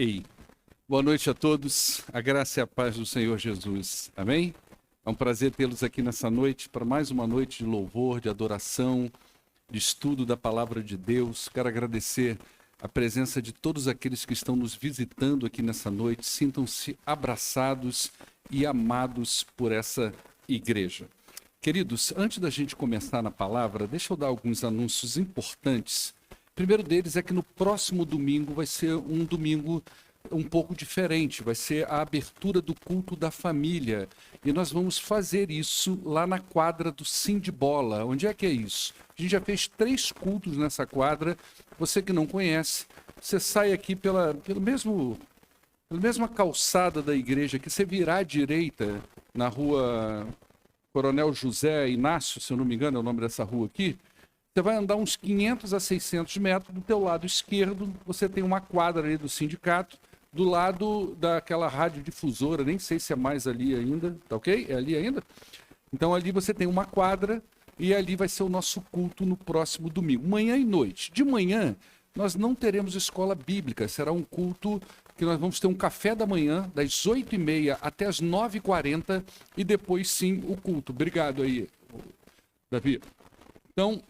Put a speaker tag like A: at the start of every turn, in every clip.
A: Ei, boa noite a todos, a graça e a paz do Senhor Jesus, amém? É um prazer tê-los aqui nessa noite, para mais uma noite de louvor, de adoração, de estudo da Palavra de Deus. Quero agradecer a presença de todos aqueles que estão nos visitando aqui nessa noite, sintam-se abraçados e amados por essa igreja. Queridos, antes da gente começar na palavra, deixa eu dar alguns anúncios importantes. O primeiro deles é que no próximo domingo vai ser um domingo um pouco diferente, vai ser a abertura do culto da família. E nós vamos fazer isso lá na quadra do Sim de Bola. Onde é que é isso? A gente já fez 3 cultos nessa quadra. Você que não conhece, você sai aqui pela mesma calçada da igreja, que você virar à direita na rua Coronel José Inácio, se eu não me engano é o nome dessa rua aqui. Você vai andar uns 500 a 600 metros, do teu lado esquerdo você tem uma quadra ali do sindicato, do lado daquela radiodifusora, nem sei se é mais ali ainda, tá ok? É ali ainda? Então ali você tem uma quadra e ali vai ser o nosso culto no próximo domingo, manhã e noite. De manhã nós não teremos escola bíblica, será um culto que nós vamos ter um café da manhã, das 8h30 até as 9h40 e depois sim o culto. Obrigado aí, Davi. Então,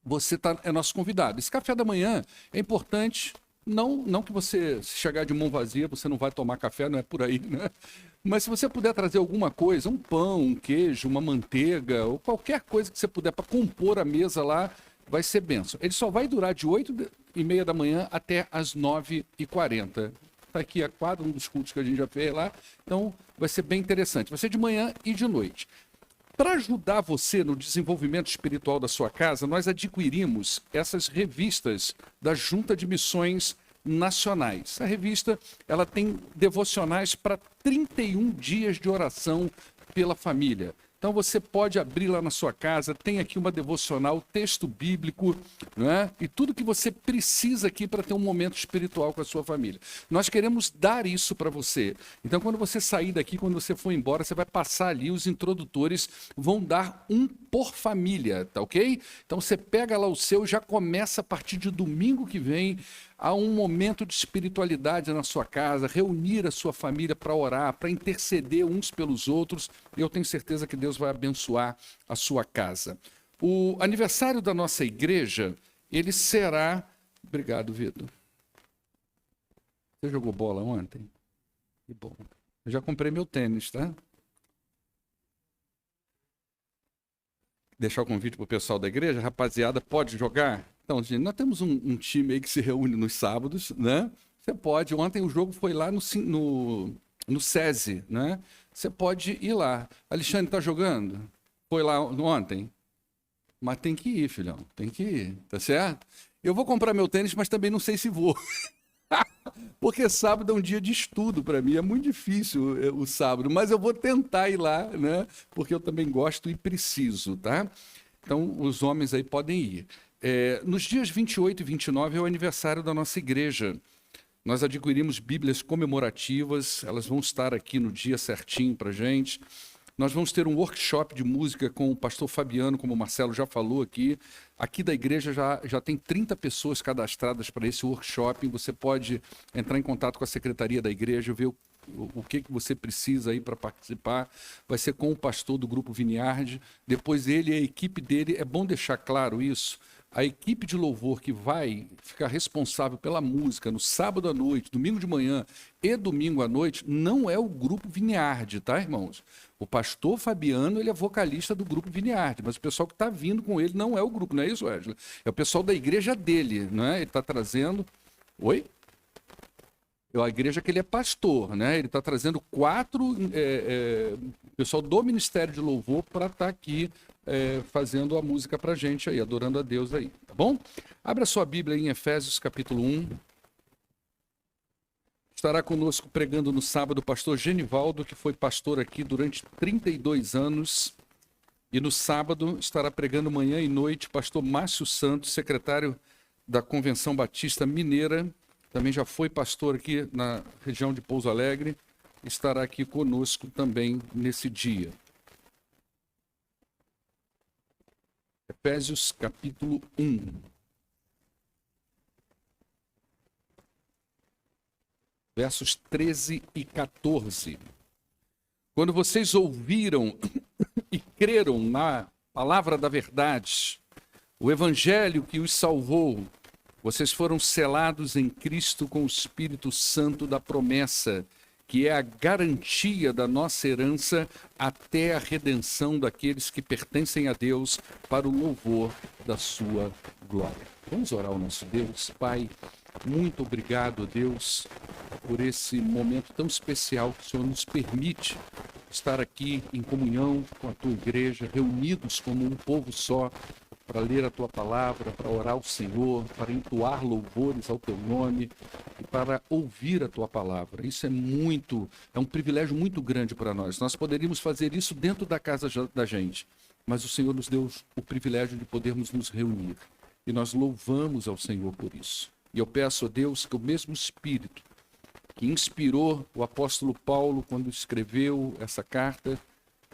A: você é nosso convidado. Esse café da manhã é importante, não que você, se chegar de mão vazia, você não vai tomar café, não é por aí, né? Mas se você puder trazer alguma coisa, um pão, um queijo, uma manteiga, ou qualquer coisa que você puder para compor a mesa lá, vai ser bênção. Ele só vai durar de 8h30 da manhã até as 9h40. Está aqui a quadra, um dos cultos que a gente já fez lá. Então, vai ser bem interessante. Vai ser de manhã e de noite. Para ajudar você no desenvolvimento espiritual da sua casa, nós adquirimos essas revistas da Junta de Missões Nacionais. A revista ela tem devocionais para 31 dias de oração pela família. Então você pode abrir lá na sua casa, tem aqui uma devocional, texto bíblico, né? E tudo que você precisa aqui para ter um momento espiritual com a sua família. Nós queremos dar isso para você. Então quando você sair daqui, quando você for embora, você vai passar ali, os introdutores vão dar um por família, tá ok? Então você pega lá o seu, já começa a partir de domingo que vem, há um momento de espiritualidade na sua casa, reunir a sua família para orar, para interceder uns pelos outros. Eu tenho certeza que Deus vai abençoar a sua casa. O aniversário da nossa igreja, ele será... Obrigado, Vitor. Você jogou bola ontem? Que bom. Eu já comprei meu tênis, tá? Deixar o convite para o pessoal da igreja. Rapaziada, pode jogar? Então, gente, nós temos um time aí que se reúne nos sábados, né? Você pode. Ontem o jogo foi lá no SESI, né? Você pode ir lá. Alexandre tá jogando? Foi lá ontem? Mas tem que ir, filhão. Tem que ir, tá certo? Eu vou comprar meu tênis, mas também não sei se vou. Porque sábado é um dia de estudo para mim. É muito difícil o sábado, mas eu vou tentar ir lá, né? Porque eu também gosto e preciso, tá? Então, os homens aí podem ir. Nos dias 28 e 29 é o aniversário da nossa igreja. Nós adquirimos Bíblias comemorativas, elas vão estar aqui no dia certinho para a gente. Nós vamos ter um workshop de música com o pastor Fabiano, como o Marcelo já falou aqui. Aqui da igreja já tem 30 pessoas cadastradas para esse workshop. Você pode entrar em contato com a secretaria da igreja, ver o que você precisa aí para participar. Vai ser com o pastor do Grupo Vineyard. Depois ele e a equipe dele, é bom deixar claro isso, a equipe de louvor que vai ficar responsável pela música no sábado à noite, domingo de manhã e domingo à noite, não é o Grupo Vineyard, tá, irmãos? O pastor Fabiano, ele é vocalista do Grupo Vineyard, mas o pessoal que está vindo com ele não é o grupo, não é isso, Wesley? É o pessoal da igreja dele, não é? Ele está trazendo... Oi? É a igreja que ele é pastor, né? Ele está trazendo 4 pessoal do Ministério de Louvor para estar aqui fazendo a música para a gente aí, adorando a Deus aí, tá bom? Abra sua Bíblia em Efésios capítulo 1. Estará conosco pregando no sábado o pastor Genivaldo, que foi pastor aqui durante 32 anos. E no sábado estará pregando manhã e noite o pastor Márcio Santos, secretário da Convenção Batista Mineira. Também já foi pastor aqui na região de Pouso Alegre. Estará aqui conosco também nesse dia. Efésios capítulo 1. versos 13 e 14. Quando vocês ouviram e creram na palavra da verdade, o evangelho que os salvou, vocês foram selados em Cristo com o Espírito Santo da promessa, que é a garantia da nossa herança até a redenção daqueles que pertencem a Deus para o louvor da sua glória. Vamos orar ao nosso Deus. Pai, muito obrigado, Deus, por esse momento tão especial que o Senhor nos permite estar aqui em comunhão com a tua igreja, reunidos como um povo só, para ler a tua palavra, para orar ao Senhor, para entoar louvores ao teu nome e para ouvir a tua palavra. Isso é um privilégio muito grande para nós. Nós poderíamos fazer isso dentro da casa da gente, mas o Senhor nos deu o privilégio de podermos nos reunir. E nós louvamos ao Senhor por isso. E eu peço a Deus que o mesmo Espírito que inspirou o apóstolo Paulo quando escreveu essa carta,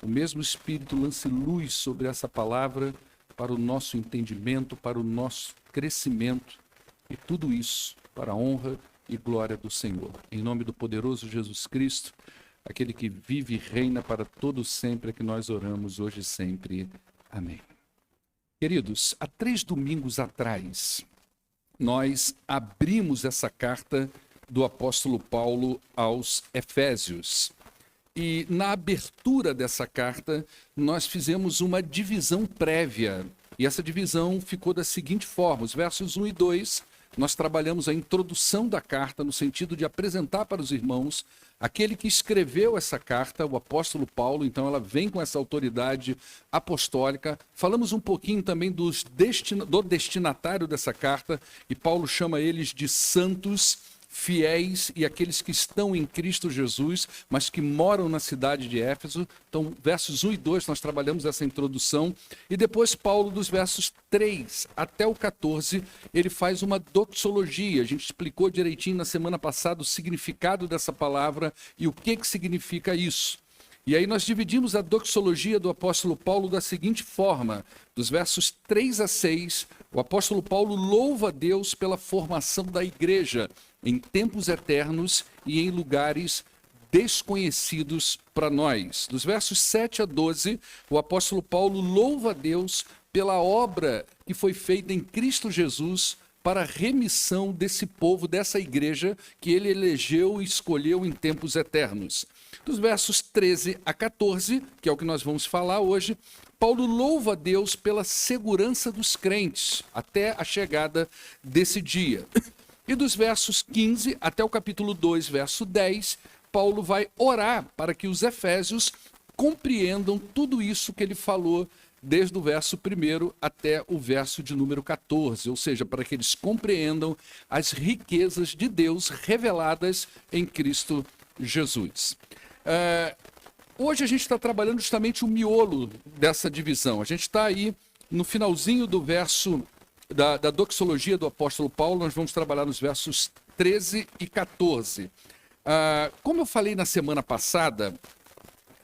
A: o mesmo Espírito lance luz sobre essa palavra para o nosso entendimento, para o nosso crescimento, e tudo isso para a honra e glória do Senhor. Em nome do poderoso Jesus Cristo, aquele que vive e reina para todo sempre, é que nós oramos hoje e sempre. Amém. Queridos, há 3 domingos atrás, nós abrimos essa carta do apóstolo Paulo aos Efésios. E na abertura dessa carta, nós fizemos uma divisão prévia. E essa divisão ficou da seguinte forma: os versos 1 e 2, nós trabalhamos a introdução da carta no sentido de apresentar para os irmãos aquele que escreveu essa carta, o apóstolo Paulo. Então ela vem com essa autoridade apostólica. Falamos um pouquinho também do destinatário dessa carta, e Paulo chama eles de santos, fiéis e aqueles que estão em Cristo Jesus, mas que moram na cidade de Éfeso. Então, versos 1 e 2, nós trabalhamos essa introdução. E depois Paulo, dos versos 3 até o 14, ele faz uma doxologia. A gente explicou direitinho na semana passada o significado dessa palavra e o que significa isso. E aí nós dividimos a doxologia do apóstolo Paulo da seguinte forma: dos versos 3 a 6, o apóstolo Paulo louva a Deus pela formação da igreja em tempos eternos e em lugares desconhecidos para nós. Dos versos 7 a 12, o apóstolo Paulo louva a Deus pela obra que foi feita em Cristo Jesus para a remissão desse povo, dessa igreja que ele elegeu e escolheu em tempos eternos. Dos versos 13 a 14, que é o que nós vamos falar hoje, Paulo louva a Deus pela segurança dos crentes até a chegada desse dia. E dos versos 15 até o capítulo 2, verso 10, Paulo vai orar para que os efésios compreendam tudo isso que ele falou desde o verso 1 até o verso de número 14, ou seja, para que eles compreendam as riquezas de Deus reveladas em Cristo Jesus. Hoje a gente está trabalhando justamente o miolo dessa divisão. A gente está aí no finalzinho do verso da doxologia do apóstolo Paulo. Nós vamos trabalhar nos versos 13 e 14. Como eu falei na semana passada,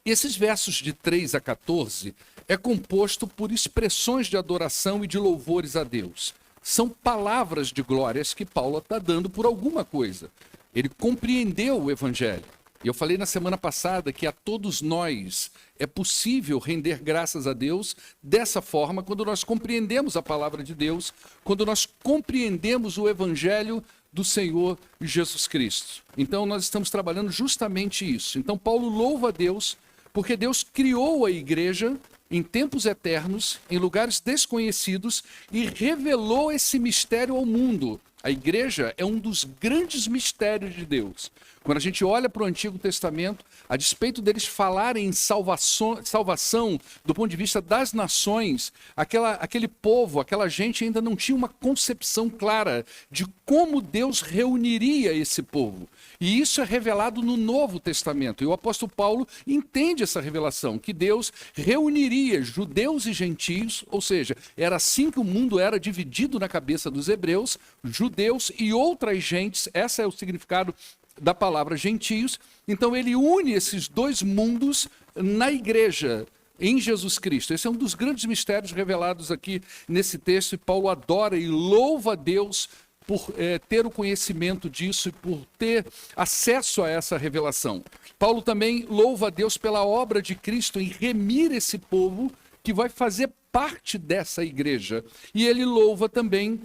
A: esses versos de 3 a 14 é composto por expressões de adoração e de louvores a Deus. São palavras de glórias que Paulo está dando por alguma coisa. Ele compreendeu o evangelho. E eu falei na semana passada que a todos nós é possível render graças a Deus dessa forma quando nós compreendemos a palavra de Deus, quando nós compreendemos o evangelho do Senhor Jesus Cristo. Então nós estamos trabalhando justamente isso. Então Paulo louva a Deus porque Deus criou a igreja em tempos eternos, em lugares desconhecidos, e revelou esse mistério ao mundo. A igreja é um dos grandes mistérios de Deus. Quando a gente olha para o Antigo Testamento, a despeito deles falarem em salvação do ponto de vista das nações, aquele povo, aquela gente ainda não tinha uma concepção clara de como Deus reuniria esse povo. E isso é revelado no Novo Testamento. E o apóstolo Paulo entende essa revelação, que Deus reuniria judeus e gentios, ou seja, era assim que o mundo era dividido na cabeça dos hebreus, judeus e outras gentes. Esse é o significado da palavra gentios. Então ele une esses dois mundos na igreja, em Jesus Cristo. Esse é um dos grandes mistérios revelados aqui nesse texto, e Paulo adora e louva a Deus por ter o conhecimento disso e por ter acesso a essa revelação. Paulo também louva a Deus pela obra de Cristo em remir esse povo que vai fazer parte dessa igreja. E ele louva também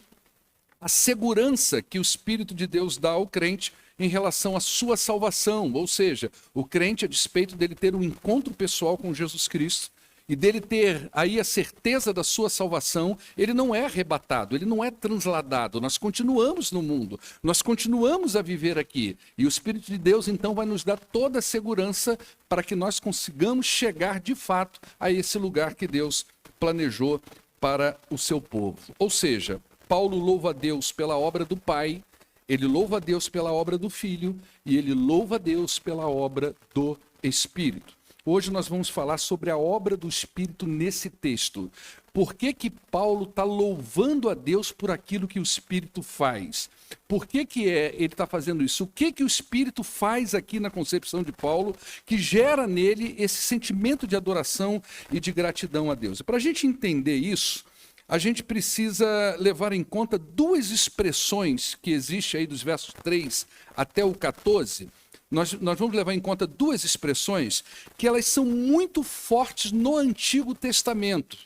A: a segurança que o Espírito de Deus dá ao crente em relação à sua salvação. Ou seja, o crente, a despeito dele ter um encontro pessoal com Jesus Cristo e dele ter aí a certeza da sua salvação, ele não é arrebatado, ele não é transladado. Nós continuamos no mundo, nós continuamos a viver aqui. E o Espírito de Deus, então, vai nos dar toda a segurança para que nós consigamos chegar, de fato, a esse lugar que Deus planejou para o seu povo. Ou seja, Paulo louva a Deus pela obra do Pai, ele louva a Deus pela obra do Filho e ele louva a Deus pela obra do Espírito. Hoje nós vamos falar sobre a obra do Espírito nesse texto. Por que que Paulo está louvando a Deus por aquilo que o Espírito faz? Por que que ele está fazendo isso? O que que o Espírito faz aqui na concepção de Paulo que gera nele esse sentimento de adoração e de gratidão a Deus? E para a gente entender isso, a gente precisa levar em conta duas expressões que existem aí dos versos 3 até o 14. Nós vamos levar em conta duas expressões que elas são muito fortes no Antigo Testamento.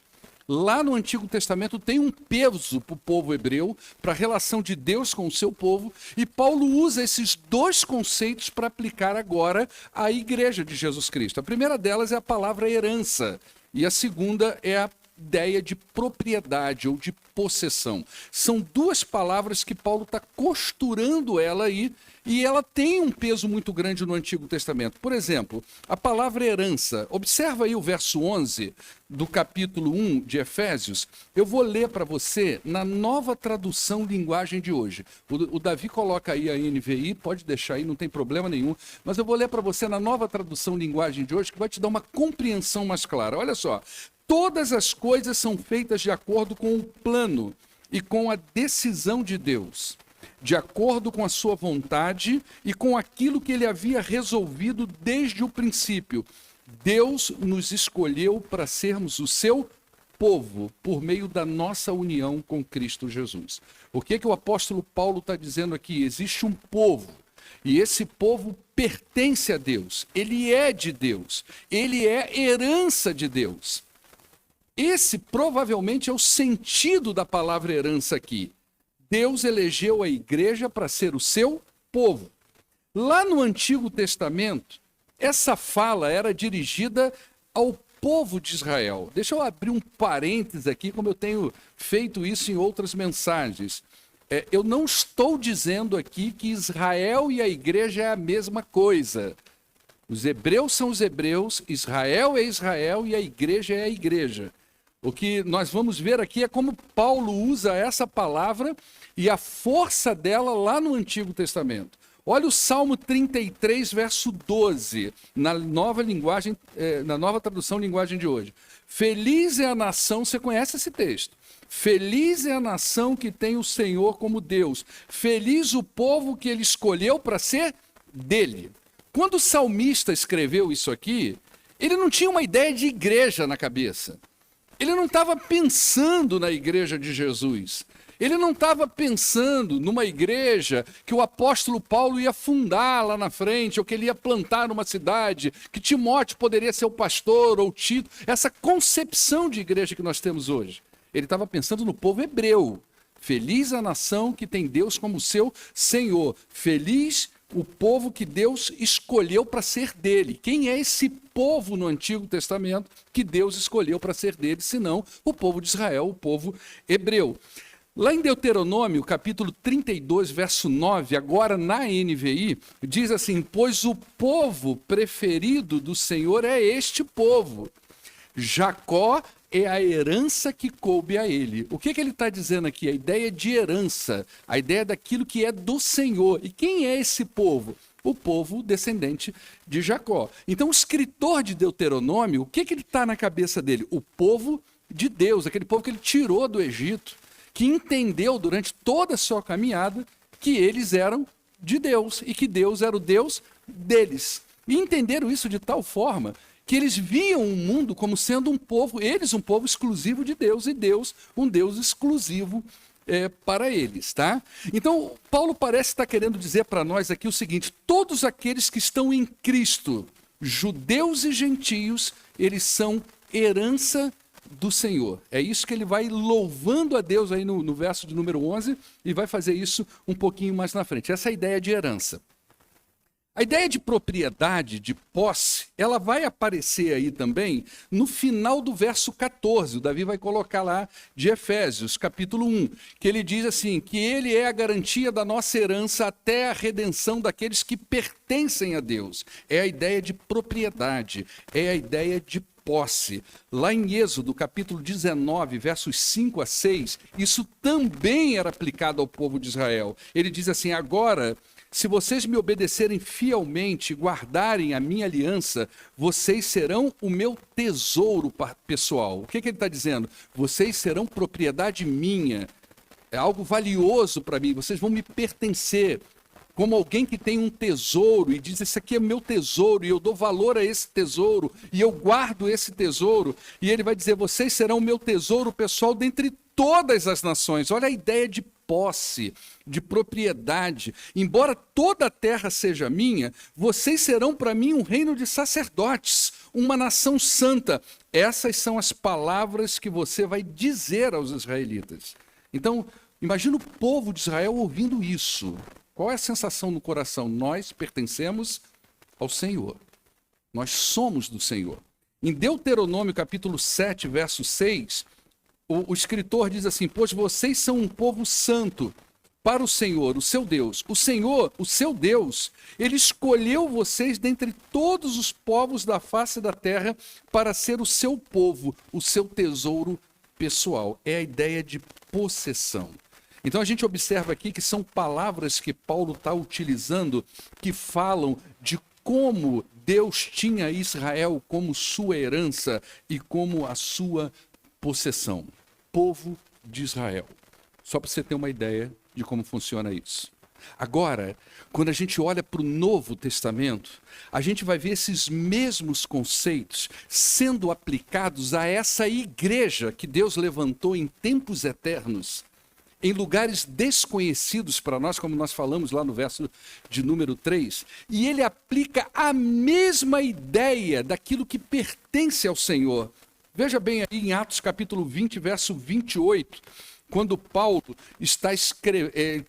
A: Lá no Antigo Testamento tem um peso para o povo hebreu, para a relação de Deus com o seu povo, e Paulo usa esses dois conceitos para aplicar agora à igreja de Jesus Cristo. A primeira delas é a palavra herança, e a segunda é a ideia de propriedade ou de possessão. São duas palavras que Paulo está costurando ela aí, e ela tem um peso muito grande no Antigo Testamento. Por exemplo, a palavra herança. Observa aí o verso 11 do capítulo 1 de Efésios. Eu vou ler para você na Nova Tradução Linguagem de hoje. O Davi coloca aí a NVI, pode deixar aí, não tem problema nenhum. Mas eu vou ler para você na Nova Tradução Linguagem de hoje, que vai te dar uma compreensão mais clara. Olha só. Todas as coisas são feitas de acordo com o plano e com a decisão de Deus, de acordo com a sua vontade e com aquilo que ele havia resolvido desde o princípio. Deus nos escolheu para sermos o seu povo por meio da nossa união com Cristo Jesus. O que o apóstolo Paulo está dizendo aqui? Existe um povo. E esse povo pertence a Deus. Ele é de Deus. Ele é herança de Deus. Esse provavelmente é o sentido da palavra herança aqui. Deus elegeu a igreja para ser o seu povo. Lá no Antigo Testamento, essa fala era dirigida ao povo de Israel. Deixa eu abrir um parênteses aqui, como eu tenho feito isso em outras mensagens. Eu não estou dizendo aqui que Israel e a igreja é a mesma coisa. Os hebreus são os hebreus, Israel é Israel e a igreja é a igreja. O que nós vamos ver aqui é como Paulo usa essa palavra e a força dela lá no Antigo Testamento. Olha o Salmo 33, verso 12, na nova linguagem, na Nova Tradução Linguagem de hoje. Feliz é a nação, você conhece esse texto? Feliz é a nação que tem o Senhor como Deus. Feliz o povo que ele escolheu para ser dele. Quando o salmista escreveu isso aqui, ele não tinha uma ideia de igreja na cabeça. Ele não estava pensando na igreja de Jesus. Ele não estava pensando numa igreja que o apóstolo Paulo ia fundar lá na frente, ou que ele ia plantar numa cidade, que Timóteo poderia ser o pastor ou Tito. Essa concepção de igreja que nós temos hoje. Ele estava pensando no povo hebreu. Feliz a nação que tem Deus como seu Senhor. Feliz o povo que Deus escolheu para ser dele. Quem é esse povo no Antigo Testamento que Deus escolheu para ser dele, senão o povo de Israel, o povo hebreu? Lá em Deuteronômio, capítulo 32, verso 9, agora na NVI, diz assim: pois o povo preferido do Senhor é este povo. Jacó é a herança que coube a ele. O que ele está dizendo aqui? A ideia de herança, a ideia daquilo que é do Senhor. E quem é esse povo? O povo descendente de Jacó. Então, o escritor de Deuteronômio, o que ele está na cabeça dele? O povo de Deus, aquele povo que ele tirou do Egito, que entendeu durante toda a sua caminhada que eles eram de Deus e que Deus era o Deus deles. E entenderam isso de tal forma que eles viam o mundo como sendo um povo, eles um povo exclusivo de Deus e Deus um Deus exclusivo para eles, tá? Então, Paulo parece estar querendo dizer para nós aqui o seguinte: todos aqueles que estão em Cristo, judeus e gentios, eles são herança do Senhor. É isso que ele vai louvando a Deus aí no verso de número 11 e vai fazer isso um pouquinho mais na frente. Essa é a ideia de herança. A ideia de propriedade, de posse, ela vai aparecer aí também no final do verso 14. O Davi vai colocar lá de Efésios, capítulo 1, que ele diz assim, que ele é a garantia da nossa herança até a redenção daqueles que pertencem a Deus. É a ideia de propriedade, é a ideia de posse. Lá em Êxodo, capítulo 19, versos 5 a 6, isso também era aplicado ao povo de Israel. Ele diz assim: agora, se vocês me obedecerem fielmente, guardarem a minha aliança, vocês serão o meu tesouro pessoal. O que ele está dizendo? Vocês serão propriedade minha. É algo valioso para mim. Vocês vão me pertencer. Como alguém que tem um tesouro e diz: esse aqui é meu tesouro, e eu dou valor a esse tesouro, e eu guardo esse tesouro. E ele vai dizer: vocês serão o meu tesouro pessoal dentre todas as nações. Olha a ideia de posse, de propriedade. Embora toda a terra seja minha, vocês serão para mim um reino de sacerdotes, uma nação santa. Essas são as palavras que você vai dizer aos israelitas. Então, imagina o povo de Israel ouvindo isso. Qual é a sensação no coração? Nós pertencemos ao Senhor. Nós somos do Senhor. Em Deuteronômio, capítulo 7, verso 6, o escritor diz assim: pois vocês são um povo santo para o Senhor, o seu Deus. O Senhor, o seu Deus, ele escolheu vocês dentre todos os povos da face da terra para ser o seu povo, o seu tesouro pessoal. É a ideia de possessão. Então a gente observa aqui que são palavras que Paulo está utilizando que falam de como Deus tinha Israel como sua herança e como a sua possessão. Povo de Israel. Só para você ter uma ideia de como funciona isso. Agora, quando a gente olha para o Novo Testamento, a gente vai ver esses mesmos conceitos sendo aplicados a essa igreja que Deus levantou em tempos eternos, em lugares desconhecidos para nós, como nós falamos lá no verso de número 3, e ele aplica a mesma ideia daquilo que pertence ao Senhor. Veja bem aí em Atos capítulo 20, verso 28, quando Paulo está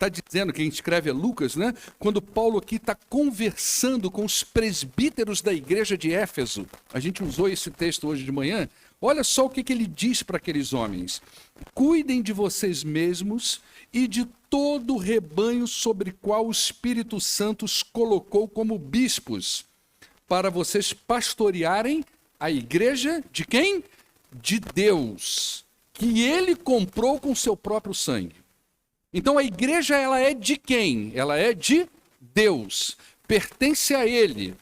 A: dizendo, quem escreve é Lucas, né? Quando Paulo aqui está conversando com os presbíteros da igreja de Éfeso, a gente usou esse texto hoje de manhã. Olha só o que ele diz para aqueles homens: cuidem de vocês mesmos e de todo o rebanho sobre qual o Espírito Santo os colocou como bispos, para vocês pastorearem a igreja de quem? De Deus, que ele comprou com seu próprio sangue. Então a igreja, ela é de quem? Ela é de Deus, pertence a ele.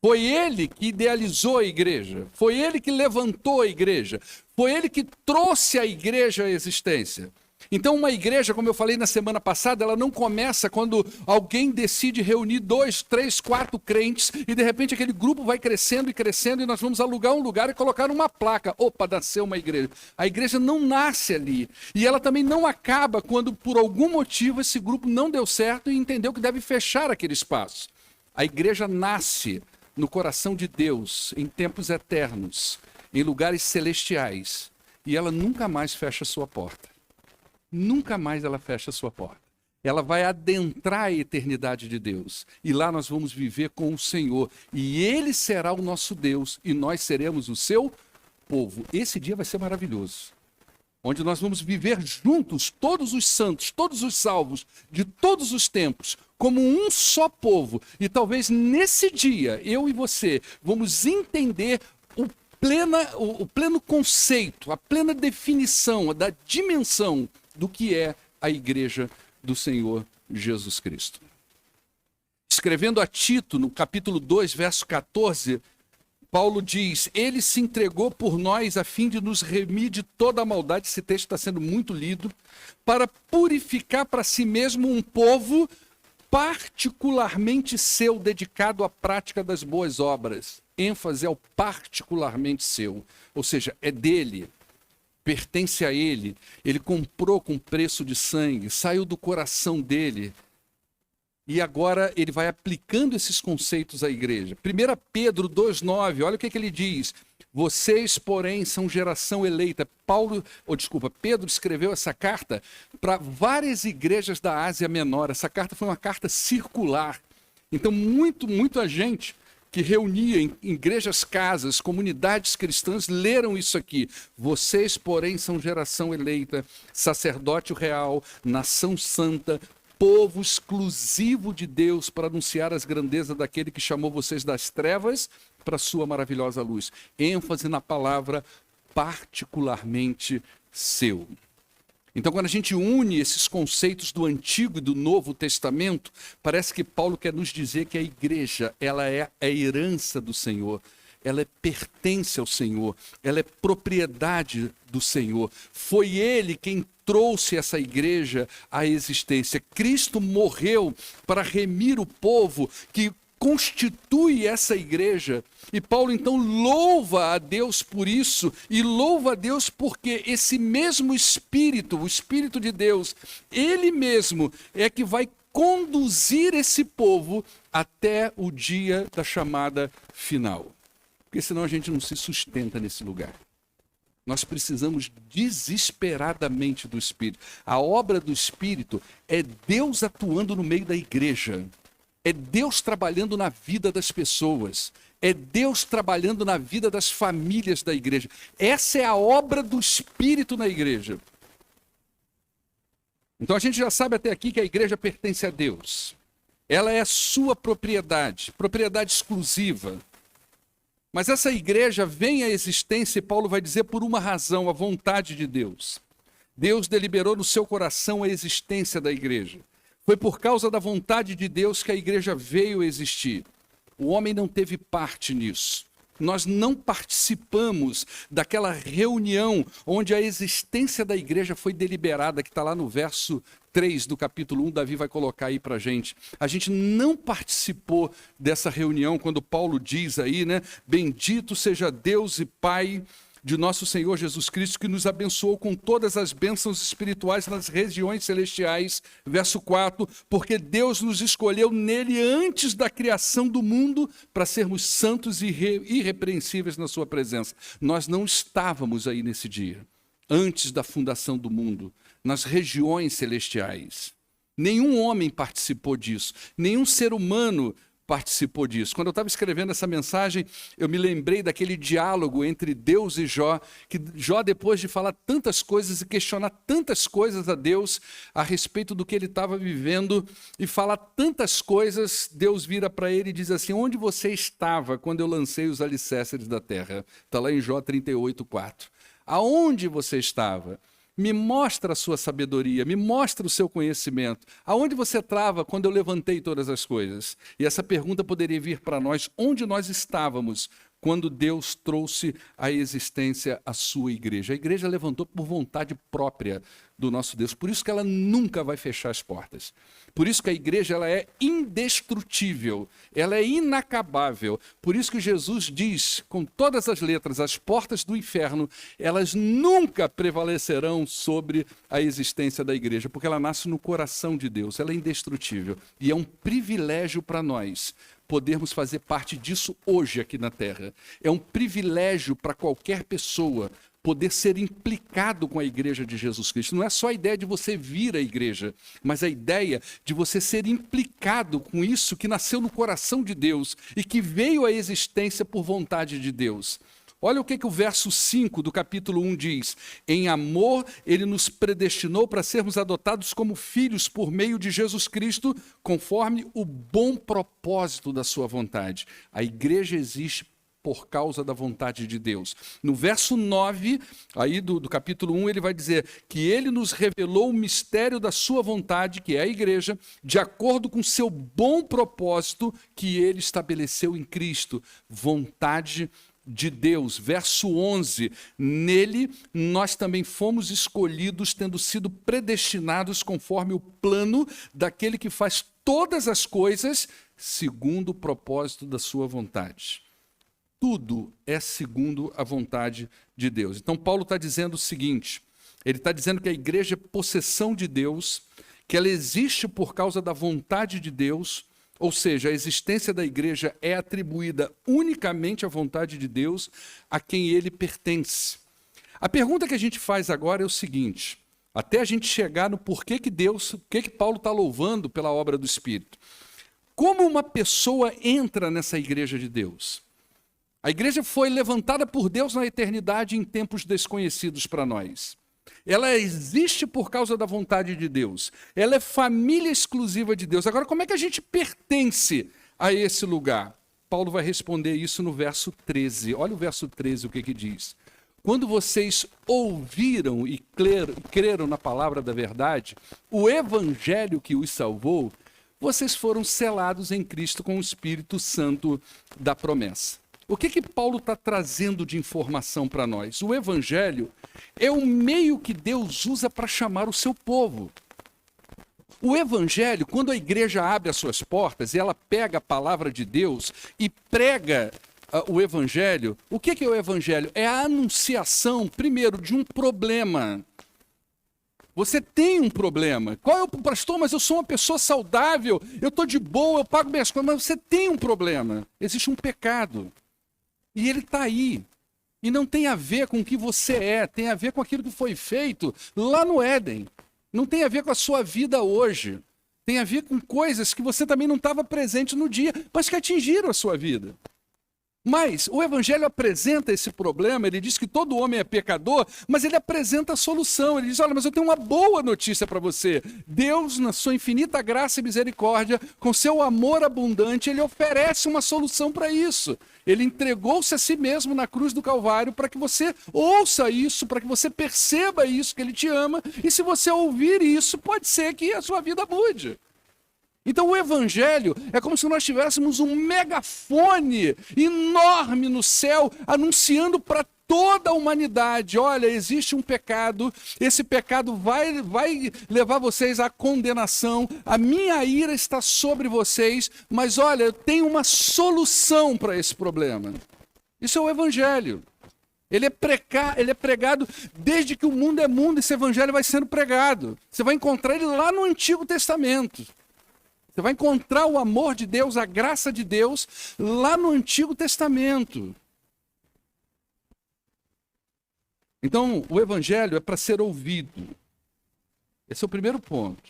A: Foi ele que idealizou a igreja, foi ele que levantou a igreja, foi ele que trouxe a igreja à existência. Então uma igreja, como eu falei na semana passada, ela não começa quando alguém decide reunir 2, 3, 4 crentes e de repente aquele grupo vai crescendo e crescendo e nós vamos alugar um lugar e colocar uma placa. Opa, nasceu uma igreja. A igreja não nasce ali. E ela também não acaba quando por algum motivo esse grupo não deu certo e entendeu que deve fechar aquele espaço. A igreja nasce no coração de Deus, em tempos eternos, em lugares celestiais, e ela nunca mais fecha sua porta. Nunca mais ela fecha sua porta. Ela vai adentrar a eternidade de Deus, e lá nós vamos viver com o Senhor, e Ele será o nosso Deus, e nós seremos o seu povo. Esse dia vai ser maravilhoso, onde nós vamos viver juntos, todos os santos, todos os salvos, de todos os tempos, como um só povo. E talvez nesse dia, eu e você, vamos entender o pleno conceito, a plena definição, da dimensão do que é a igreja do Senhor Jesus Cristo. Escrevendo a Tito, no capítulo 2, verso 14, Paulo diz: ele se entregou por nós a fim de nos remir de toda a maldade. Esse texto está sendo muito lido, para purificar para si mesmo um povo particularmente seu, dedicado à prática das boas obras. ênfase ao particularmente seu, ou seja, é dele. pertence a ele, ele comprou com preço de sangue, saiu do coração dele, e agora ele vai aplicando esses conceitos à igreja. 1 Pedro 2,9, olha o que ele diz. Vocês, porém, são geração eleita. Pedro escreveu essa carta para várias igrejas da Ásia Menor. Essa carta foi uma carta circular. Então, muita gente que reunia em igrejas, casas, comunidades cristãs, leram isso aqui. Vocês, porém, são geração eleita, sacerdócio real, nação santa, povo exclusivo de Deus para anunciar as grandezas daquele que chamou vocês das trevas para a sua maravilhosa luz. ênfase na palavra particularmente seu. Então, quando a gente une esses conceitos do Antigo e do Novo Testamento, parece que Paulo quer nos dizer que a igreja, ela é a herança do Senhor, ela pertence ao Senhor, ela é propriedade do Senhor. Foi Ele quem trouxe essa igreja à existência. Cristo morreu para remir o povo que constitui essa igreja. E Paulo então louva a Deus por isso, e louva a Deus porque esse mesmo Espírito, o Espírito de Deus, Ele mesmo é que vai conduzir esse povo até o dia da chamada final. Porque senão a gente não se sustenta nesse lugar. Nós precisamos desesperadamente do Espírito. A obra do Espírito é Deus atuando no meio da igreja. É Deus trabalhando na vida das pessoas. É Deus trabalhando na vida das famílias da igreja. Essa é a obra do Espírito na igreja. Então a gente já sabe até aqui que a igreja pertence a Deus. Ela é sua propriedade, propriedade exclusiva. Mas essa igreja vem à existência, e Paulo vai dizer, por uma razão, a vontade de Deus. Deus deliberou no seu coração a existência da igreja. Foi por causa da vontade de Deus que a igreja veio a existir. O homem não teve parte nisso. Nós não participamos daquela reunião onde a existência da igreja foi deliberada, que está lá no verso 3 do capítulo 1, Davi vai colocar aí para a gente. A gente não participou dessa reunião quando Paulo diz aí, né? Bendito seja Deus e Pai de nosso Senhor Jesus Cristo, que nos abençoou com todas as bênçãos espirituais nas regiões celestiais. Verso 4, porque Deus nos escolheu nele antes da criação do mundo para sermos santos e irrepreensíveis na sua presença. Nós não estávamos aí nesse dia, antes da fundação do mundo, nas regiões celestiais. Nenhum homem participou disso, nenhum ser humano participou disso. Quando eu estava escrevendo essa mensagem, eu me lembrei daquele diálogo entre Deus e Jó, que Jó, depois de falar tantas coisas e questionar tantas coisas a Deus a respeito do que ele estava vivendo e falar tantas coisas, Deus vira para ele e diz assim: onde você estava quando eu lancei os alicerces da terra? Está lá em Jó 38:4. Aonde você estava? Me mostra a sua sabedoria, me mostra o seu conhecimento. Aonde você trava quando eu levantei todas as coisas? E essa pergunta poderia vir para nós: onde nós estávamos quando Deus trouxe à existência a sua igreja? A igreja levantou por vontade própria do nosso Deus. Por isso que ela nunca vai fechar as portas. Por isso que a igreja ela é indestrutível, ela é inacabável. Por isso que Jesus diz, com todas as letras, as portas do inferno, elas nunca prevalecerão sobre a existência da igreja, porque ela nasce no coração de Deus, ela é indestrutível. E é um privilégio para nós podermos fazer parte disso hoje aqui na Terra. É um privilégio para qualquer pessoa poder ser implicado com a igreja de Jesus Cristo. Não é só a ideia de você vir à igreja, mas a ideia de você ser implicado com isso que nasceu no coração de Deus e que veio à existência por vontade de Deus. Olha o que o verso 5 do capítulo 1 diz. Em amor, ele nos predestinou para sermos adotados como filhos por meio de Jesus Cristo, conforme o bom propósito da sua vontade. A igreja existe por causa da vontade de Deus. No verso 9, aí do capítulo 1, ele vai dizer que ele nos revelou o mistério da sua vontade, que é a igreja, de acordo com seu bom propósito que ele estabeleceu em Cristo. Vontade de Deus. Verso 11, nele nós também fomos escolhidos, tendo sido predestinados conforme o plano daquele que faz todas as coisas segundo o propósito da sua vontade. tudo é segundo a vontade de Deus. Então, Paulo está dizendo o seguinte, ele está dizendo que a igreja é possessão de Deus, que ela existe por causa da vontade de Deus, ou seja, a existência da igreja é atribuída unicamente à vontade de Deus, a quem ele pertence. A pergunta que a gente faz agora é o seguinte, até a gente chegar no porquê que Paulo está louvando pela obra do Espírito. Como uma pessoa entra nessa igreja de Deus? A igreja foi levantada por Deus na eternidade em tempos desconhecidos para nós. Ela existe por causa da vontade de Deus. Ela é família exclusiva de Deus. Agora, como é que a gente pertence a esse lugar? Paulo vai responder isso no verso 13. Olha o verso 13, o que diz. Quando vocês ouviram e creram na palavra da verdade, o evangelho que os salvou, vocês foram selados em Cristo com o Espírito Santo da promessa. O que Paulo está trazendo de informação para nós? O evangelho é o meio que Deus usa para chamar o seu povo. O evangelho, quando a igreja abre as suas portas e ela pega a palavra de Deus e prega o evangelho, o que é o evangelho? É a anunciação, primeiro, de um problema. Você tem um problema. Qual é o pastor? Mas eu sou uma pessoa saudável, eu estou de boa, eu pago minhas contas, mas você tem um problema. Existe um pecado. E ele está aí. E não tem a ver com o que você é, tem a ver com aquilo que foi feito lá no Éden. Não tem a ver com a sua vida hoje. Tem a ver com coisas que você também não estava presente no dia, mas que atingiram a sua vida. Mas o evangelho apresenta esse problema, ele diz que todo homem é pecador, mas ele apresenta a solução. Ele diz, olha, mas eu tenho uma boa notícia para você. Deus, na sua infinita graça e misericórdia, com seu amor abundante, ele oferece uma solução para isso. Ele entregou-se a si mesmo na cruz do Calvário para que você ouça isso, para que você perceba isso, que ele te ama. E se você ouvir isso, pode ser que a sua vida mude. Então o evangelho é como se nós tivéssemos um megafone enorme no céu, anunciando para toda a humanidade, olha, existe um pecado, esse pecado vai levar vocês à condenação, a minha ira está sobre vocês, mas olha, eu tenho uma solução para esse problema. Isso é o evangelho. Ele é pregado desde que o mundo é mundo, esse evangelho vai sendo pregado. Você vai encontrar ele lá no Antigo Testamento. Você vai encontrar o amor de Deus, a graça de Deus, lá no Antigo Testamento. Então, o evangelho é para ser ouvido. Esse é o primeiro ponto.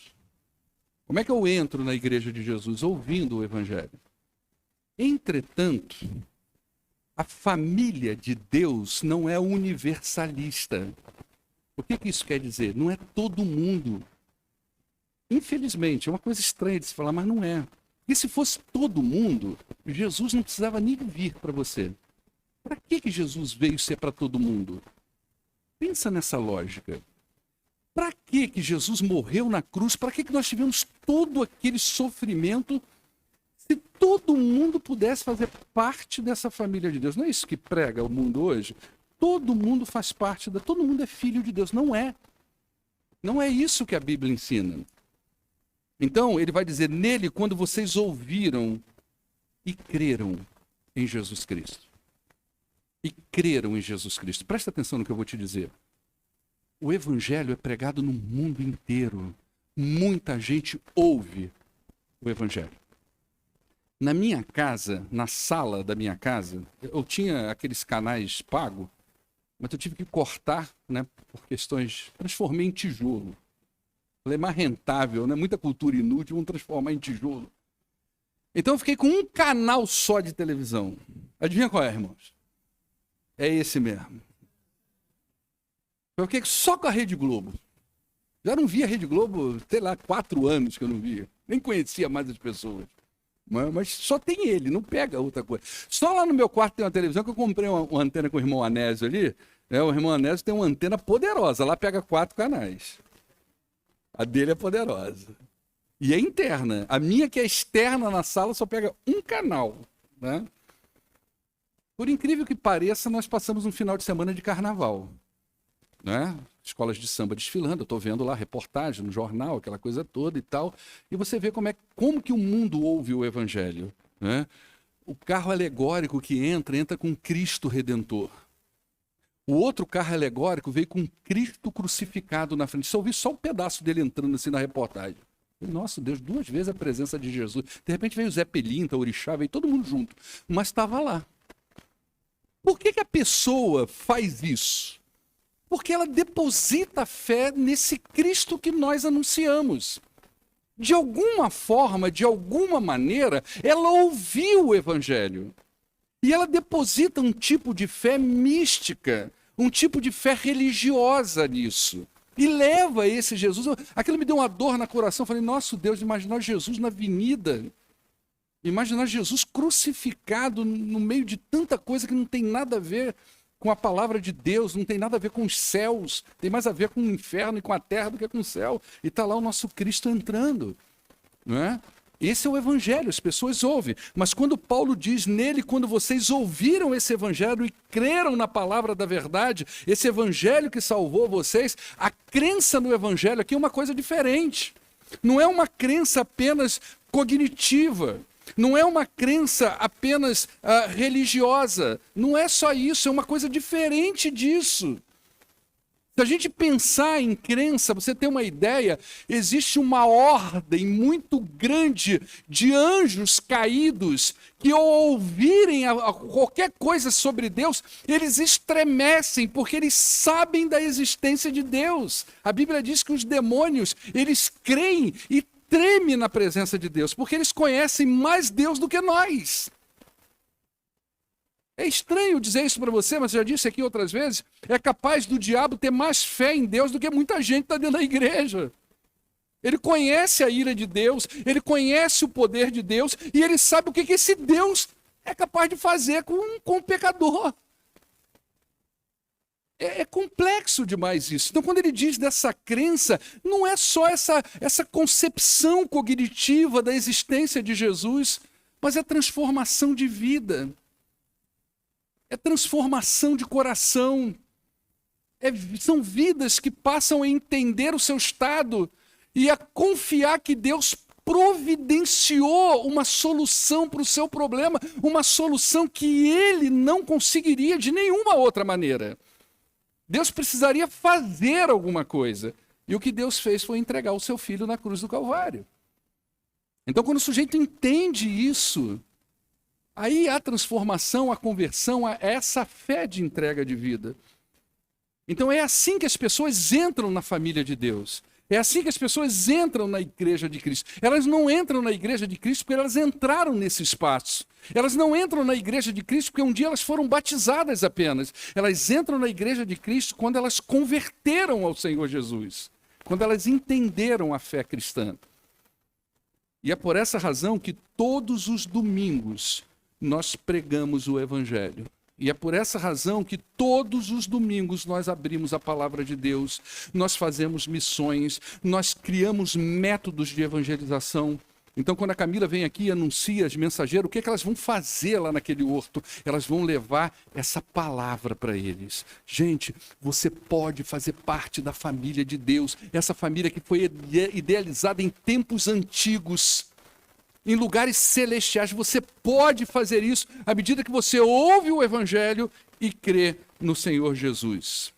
A: Como é que eu entro na igreja de Jesus? Ouvindo o evangelho. Entretanto, a família de Deus não é universalista. O que isso quer dizer? Não é todo mundo. Infelizmente, é uma coisa estranha de se falar, mas não é. E se fosse todo mundo, Jesus não precisava nem vir para você. Para que Jesus veio ser para todo mundo? Pensa nessa lógica. Para que Jesus morreu na cruz? Para que nós tivemos todo aquele sofrimento se todo mundo pudesse fazer parte dessa família de Deus? Não é isso que prega o mundo hoje? Todo mundo faz parte, todo mundo é filho de Deus. Não é. Não é isso que a Bíblia ensina. Então, ele vai dizer, nele, quando vocês ouviram e creram em Jesus Cristo. E creram em Jesus Cristo. Presta atenção no que eu vou te dizer. O evangelho é pregado no mundo inteiro. Muita gente ouve o evangelho. Na minha casa, na sala da minha casa, eu tinha aqueles canais pagos, mas eu tive que cortar, né, por questões... Transformei em tijolo. Falei, é mais rentável, né? Muita cultura inútil, vamos transformar em tijolo. Então eu fiquei com um canal só de televisão. Adivinha qual é, irmãos? É esse mesmo. Eu fiquei só com a Rede Globo. Já não via a Rede Globo, sei lá, 4 anos que eu não via. Nem conhecia mais as pessoas. Mas só tem ele, não pega outra coisa. Só lá no meu quarto tem uma televisão que eu comprei uma antena com o irmão Anésio ali. Né? O irmão Anésio tem uma antena poderosa, lá pega 4 canais. A dele é poderosa. E é interna. A minha, que é externa na sala, só pega um canal. Né? Por incrível que pareça, nós passamos um final de semana de carnaval. Né? Escolas de samba desfilando, eu estou vendo lá reportagem no jornal, aquela coisa toda e tal. E você vê como que o mundo ouve o evangelho. Né? O carro alegórico que entra com Cristo Redentor. O outro carro alegórico veio com Cristo crucificado na frente. Só ouvi só um pedaço dele entrando assim na reportagem. Nossa, Deus, 2 vezes a presença de Jesus. De repente veio o Zé Pelinta, o Orixá, veio todo mundo junto. Mas estava lá. Por que a pessoa faz isso? Porque ela deposita a fé nesse Cristo que nós anunciamos. De alguma forma, de alguma maneira, ela ouviu o Evangelho. E ela deposita um tipo de fé mística, um tipo de fé religiosa nisso. E leva esse Jesus. Aquilo me deu uma dor no coração. Eu falei, nosso Deus, imaginar Jesus na avenida. Imaginar Jesus crucificado no meio de tanta coisa que não tem nada a ver com a palavra de Deus, não tem nada a ver com os céus, tem mais a ver com o inferno e com a terra do que com o céu. E está lá o nosso Cristo entrando. Não é? Esse é o Evangelho, as pessoas ouvem. Mas quando Paulo diz nele, quando vocês ouviram esse Evangelho e creram na palavra da verdade, esse Evangelho que salvou vocês, a crença no Evangelho aqui é uma coisa diferente. Não é uma crença apenas cognitiva. Não é uma crença apenas religiosa. Não é só isso, é uma coisa diferente disso. Se a gente pensar em crença, você tem uma ideia, existe uma ordem muito grande de anjos caídos que ao ouvirem qualquer coisa sobre Deus, eles estremecem porque eles sabem da existência de Deus. A Bíblia diz que os demônios, eles creem e tremem na presença de Deus, porque eles conhecem mais Deus do que nós. É estranho dizer isso para você, mas eu já disse aqui outras vezes, é capaz do diabo ter mais fé em Deus do que muita gente que está dentro da igreja. Ele conhece a ira de Deus, ele conhece o poder de Deus, e ele sabe o que esse Deus é capaz de fazer com o pecador. É complexo demais isso. Então, quando ele diz dessa crença, não é só essa concepção cognitiva da existência de Jesus, mas é transformação de vida. É transformação de coração. São vidas que passam a entender o seu estado e a confiar que Deus providenciou uma solução para o seu problema, uma solução que ele não conseguiria de nenhuma outra maneira. Deus precisaria fazer alguma coisa. E o que Deus fez foi entregar o seu filho na cruz do Calvário. Então, quando o sujeito entende isso, aí a transformação, a conversão, essa fé de entrega de vida. Então é assim que as pessoas entram na família de Deus. É assim que as pessoas entram na igreja de Cristo. Elas não entram na igreja de Cristo porque elas entraram nesse espaço. Elas não entram na igreja de Cristo porque um dia elas foram batizadas apenas. Elas entram na igreja de Cristo quando elas converteram ao Senhor Jesus. Quando elas entenderam a fé cristã. E é por essa razão que todos os domingos nós pregamos o Evangelho. E é por essa razão que todos os domingos nós abrimos a palavra de Deus, nós fazemos missões, nós criamos métodos de evangelização. Então, quando a Camila vem aqui e anuncia as mensageiras, o que elas vão fazer lá naquele horto? Elas vão levar essa palavra para eles. Gente, você pode fazer parte da família de Deus, essa família que foi idealizada em tempos antigos, em lugares celestiais. Você pode fazer isso à medida que você ouve o Evangelho e crê no Senhor Jesus.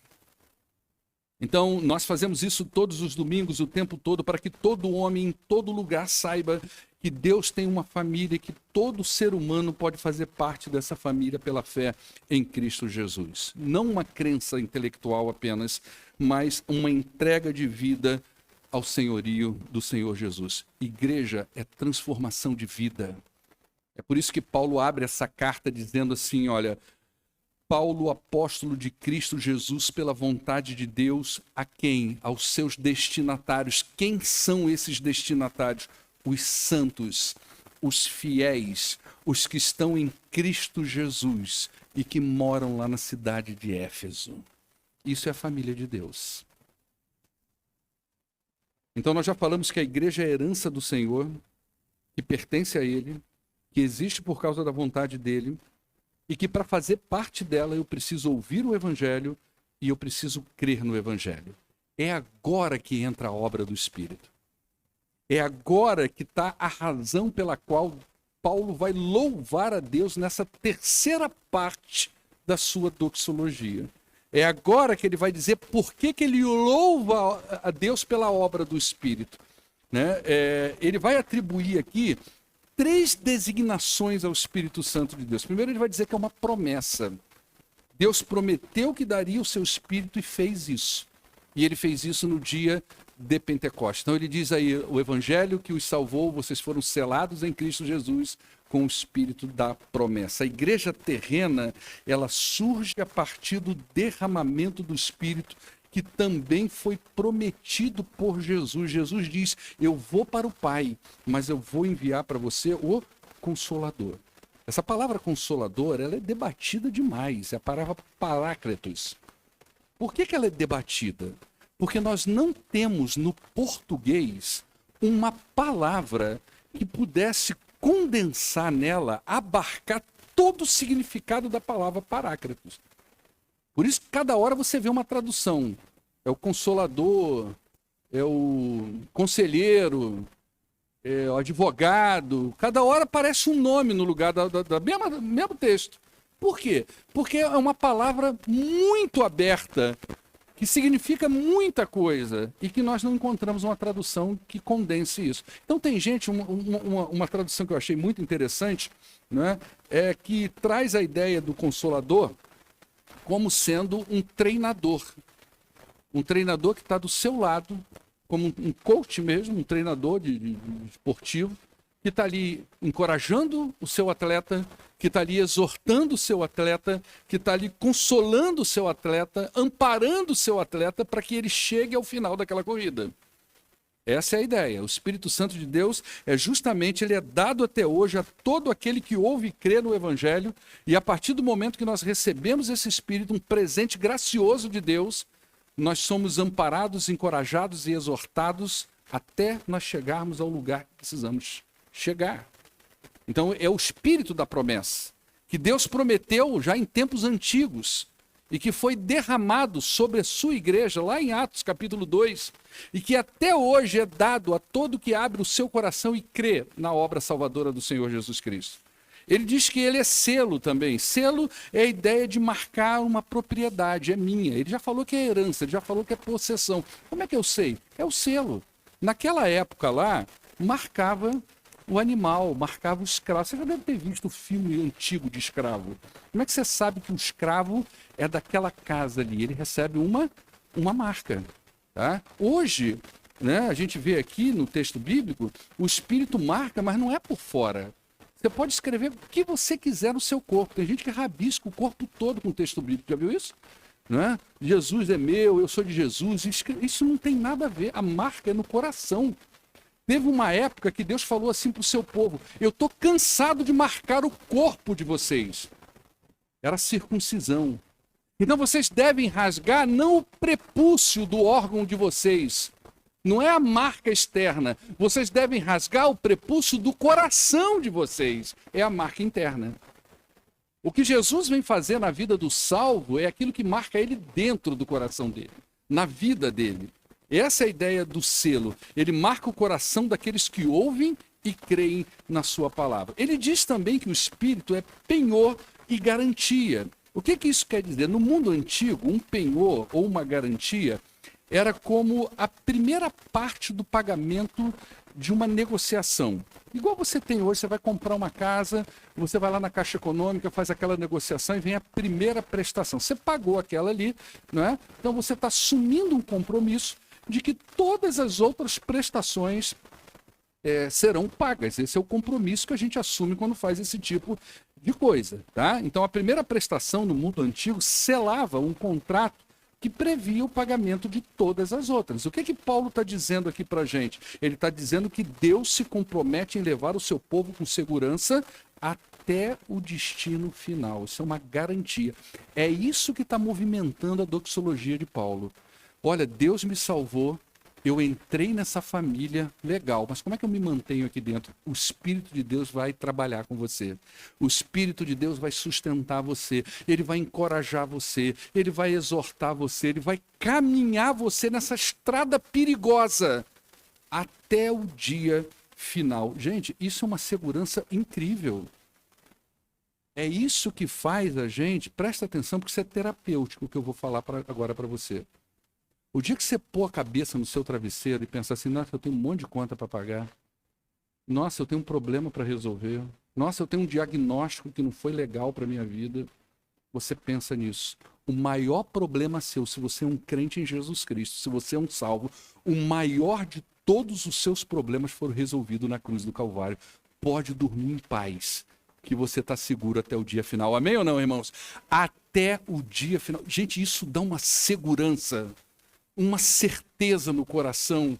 A: Então, nós fazemos isso todos os domingos, o tempo todo, para que todo homem, em todo lugar, saiba que Deus tem uma família e que todo ser humano pode fazer parte dessa família pela fé em Cristo Jesus. Não uma crença intelectual apenas, mas uma entrega de vida ao senhorio do Senhor Jesus. Igreja é transformação de vida. É por isso que Paulo abre essa carta dizendo assim, olha, Paulo, apóstolo de Cristo Jesus, pela vontade de Deus, a quem? Aos seus destinatários. Quem são esses destinatários? Os santos, os fiéis, os que estão em Cristo Jesus e que moram lá na cidade de Éfeso. Isso é a família de Deus. Então nós já falamos que a igreja é a herança do Senhor, que pertence a Ele, que existe por causa da vontade dEle, e que para fazer parte dela eu preciso ouvir o Evangelho e eu preciso crer no Evangelho. É agora que entra a obra do Espírito. É agora que está a razão pela qual Paulo vai louvar a Deus nessa terceira parte da sua doxologia. É agora que ele vai dizer por que ele louva a Deus pela obra do Espírito. Né? Ele vai atribuir aqui 3 designações ao Espírito Santo de Deus. Primeiro, ele vai dizer que é uma promessa. Deus prometeu que daria o seu Espírito e fez isso. E ele fez isso no dia de Pentecostes. Então ele diz aí, o Evangelho que os salvou, vocês foram selados em Cristo Jesus com o Espírito da promessa. A igreja terrena, ela surge a partir do derramamento do Espírito, que também foi prometido por Jesus. Jesus diz, eu vou para o Pai, mas eu vou enviar para você o Consolador. Essa palavra Consolador, ela é debatida demais, é a palavra Paráclitos. Por que ela é debatida? Porque nós não temos no português uma palavra que pudesse condensar nela, abarcar todo o significado da palavra Paráclitos. Por isso que cada hora você vê uma tradução. É o Consolador, é o Conselheiro, é o Advogado. Cada hora aparece um nome no lugar do mesmo texto. Por quê? Porque é uma palavra muito aberta, que significa muita coisa e que nós não encontramos uma tradução que condense isso. Então tem gente, uma tradução que eu achei muito interessante, né, é que traz a ideia do Consolador como sendo um treinador que está do seu lado, como um coach mesmo, um treinador de esportivo, que está ali encorajando o seu atleta, que está ali exortando o seu atleta, que está ali consolando o seu atleta, amparando o seu atleta para que ele chegue ao final daquela corrida. Essa é a ideia. O Espírito Santo de Deus ele é dado até hoje a todo aquele que ouve e crê no Evangelho, e a partir do momento que nós recebemos esse Espírito, um presente gracioso de Deus, nós somos amparados, encorajados e exortados até nós chegarmos ao lugar que precisamos chegar. Então é o Espírito da promessa, que Deus prometeu já em tempos antigos, e que foi derramado sobre a sua igreja, lá em Atos capítulo 2, e que até hoje é dado a todo que abre o seu coração e crê na obra salvadora do Senhor Jesus Cristo. Ele diz que ele é selo também. Selo é a ideia de marcar uma propriedade, é minha. Ele já falou que é herança, ele já falou que é possessão. Como é que eu sei? É o selo. Naquela época lá, marcava o animal, marcava o escravo. Você já deve ter visto o filme antigo de escravo. Como é que você sabe que o escravo é daquela casa ali? Ele recebe uma marca. Tá? Hoje, né, a gente vê aqui no texto bíblico, o Espírito marca, mas não é por fora. Você pode escrever o que você quiser no seu corpo. Tem gente que rabisca o corpo todo com o texto bíblico. Já viu isso? Não é? Jesus é meu, eu sou de Jesus. Isso não tem nada a ver. A marca é no coração. Teve uma época que Deus falou assim para o seu povo, eu estou cansado de marcar o corpo de vocês. Era circuncisão. Então vocês devem rasgar não o prepúcio do órgão de vocês, não é a marca externa. Vocês devem rasgar o prepúcio do coração de vocês, é a marca interna. O que Jesus vem fazer na vida do salvo é aquilo que marca ele dentro do coração dele, na vida dele. Essa é a ideia do selo. Ele marca o coração daqueles que ouvem e creem na sua palavra. Ele diz também que o Espírito é penhor e garantia. O que isso quer dizer? No mundo antigo, um penhor ou uma garantia era como a primeira parte do pagamento de uma negociação. Igual você tem hoje, você vai comprar uma casa, você vai lá na Caixa Econômica, faz aquela negociação e vem a primeira prestação. Você pagou aquela ali, não é? Então você está assumindo um compromisso de que todas as outras prestações serão pagas. Esse é o compromisso que a gente assume quando faz esse tipo de coisa. Tá? Então, a primeira prestação no mundo antigo selava um contrato que previa o pagamento de todas as outras. O que Paulo está dizendo aqui para a gente? Ele está dizendo que Deus se compromete em levar o seu povo com segurança até o destino final. Isso é uma garantia. É isso que está movimentando a doxologia de Paulo. Olha, Deus me salvou, eu entrei nessa família, legal, mas como é que eu me mantenho aqui dentro? O Espírito de Deus vai trabalhar com você. O Espírito de Deus vai sustentar você, ele vai encorajar você, ele vai exortar você, ele vai caminhar você nessa estrada perigosa até o dia final. Gente, isso é uma segurança incrível. É isso que faz a gente, presta atenção, porque isso é terapêutico, o que eu vou falar agora para você. O dia que você pôr a cabeça no seu travesseiro e pensar assim, nossa, eu tenho um monte de conta para pagar. Nossa, eu tenho um problema para resolver. Nossa, eu tenho um diagnóstico que não foi legal para minha vida. Você pensa nisso. O maior problema seu, se você é um crente em Jesus Cristo, se você é um salvo, o maior de todos os seus problemas foram resolvidos na cruz do Calvário. Pode dormir em paz, que você está seguro até o dia final. Amém ou não, irmãos? Até o dia final. Gente, isso dá uma segurança, uma certeza no coração,